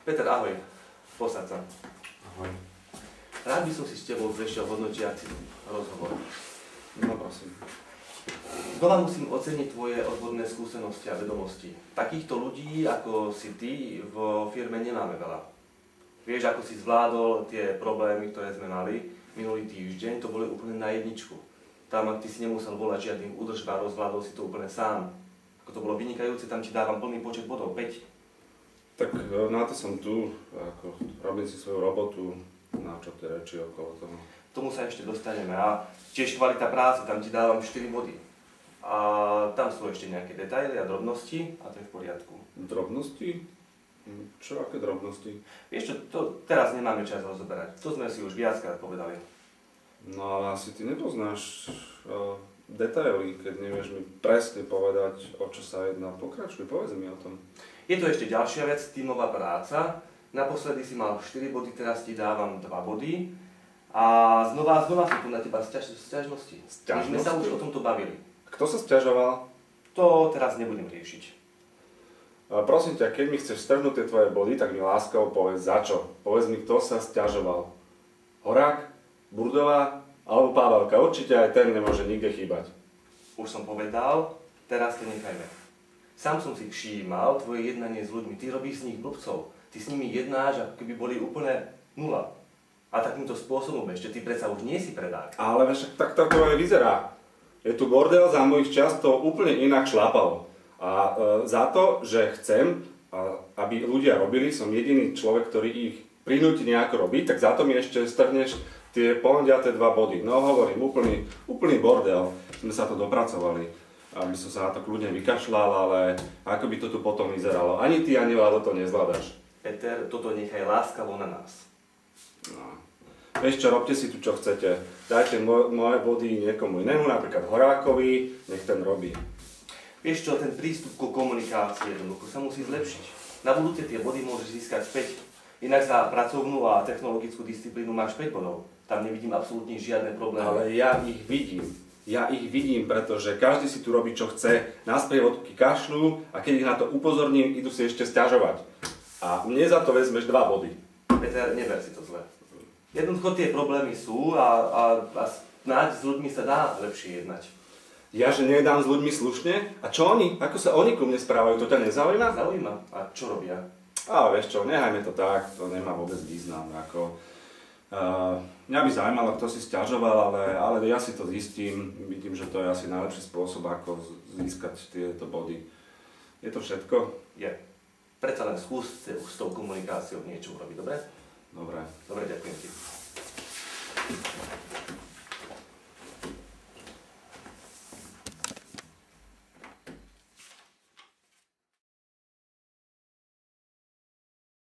Peter, ahoj. Posaď sa. Ahoj. Rád by som si s tebou prešiel hodnotiaci rozhovor. No prosím. Znova musím oceniť tvoje odborné skúsenosti a vedomosti. Takýchto ľudí, ako si ty, vo firme nemáme veľa. Vieš, ako si zvládol tie problémy, ktoré sme mali minulý týždeň, to boli úplne na jedničku. Tam ty si nemusel volať žiadnych údržbárov, zvládol si to úplne sám. Ako to bolo vynikajúce, tam ti dávam plný počet bodov, 5. Tak na to som tu, ako robím si svoju robotu, na čo tie reči okolo toho. K tomu sa ešte dostaneme a tiež kvalita práce, tam ti dávam 4 body. A tam sú ešte nejaké detaily a drobnosti a to je v poriadku. Drobnosti? Čo, aké drobnosti? Vieš čo, to teraz nemáme čas rozoberať. To sme si už viackrát povedali. No ale asi ty nepoznáš detaily, keď nevieš mi presne povedať, o čo sa jedná. Pokračuj, povedz mi o tom. Je to ešte ďalšia vec, tímová práca. Naposledy si mal 4 body, teraz ti dávam 2 body. A znova sú tu na teba sťažnosti. My sme sa už o tomto bavili. Kto sa sťažoval? To teraz nebudem riešiť. Prosím ťa, keď mi chceš strhnúť tie tvoje body, tak mi láskavo povedz za čo. Povedz mi, kto sa sťažoval. Horák? Burdová? Alebo Pávelka? Určite aj ten nemôže nikde chýbať. Už som povedal, teraz to nechajme. Sám som si všímal tvoje jednanie s ľuďmi. Ty robíš z nich blbcov. Ty s nimi jednáš, ako keby boli úplne nula. A takýmto spôsobom ešte, ty predsa už nie si predák. Ale však tak to aj vyzerá. Je tu bordel, za mojich čas to úplne inak šlapalo. A za to, že chcem, aby ľudia robili, som jediný človek, ktorý ich prinúti nejako robiť, tak za to mi ešte strhneš tie pondiaté 2 body. No hovorím, úplný bordel. Sme sa to dopracovali. Aby som sa na to kľudne vykašľal, ale ako by to tu potom vyzeralo. Ani ty, ani Vlado to nezvládaš. Peter, toto nechaj láskavo na nás. No. Vieš čo, robte si tu čo chcete. Dajte moje body niekomu inému, napríklad Horákovi, nech ten robí. Vieš čo, ten prístup ku komunikácii jednoducho sa musí zlepšiť. Na budúce tie body môžeš získať späť. Inak za pracovnú a technologickú disciplínu máš 5 bodov. Tam nevidím absolútne žiadne problémy. Ale ja ich vidím. Ja ich vidím, pretože každý si tu robí čo chce, na sprievodky kašľú a keď ich na to upozorním, idú si ešte sťažovať. A mne za to vezmeš 2 body. Peter, neber si to zle. Jednoducho tie problémy sú a snáď s ľuďmi sa dá lepšie jednať. Ja, že nedám s ľuďmi slušne? A čo oni? Ako sa oni ku mne správajú? To ťa nezaujíma? Zaujíma. A čo robia? A vieš čo, nehajme to tak, to nemá vôbec význam. Mňa by zaujímalo, kto si sťažoval, ale ja si to zistím. Vidím, že to je asi najlepší spôsob, ako získať tieto body. Je to všetko? Je. Predsa len skúste už s tou komunikáciou niečo urobiť, dobre? Dobre. Dobre, ďakujem ti.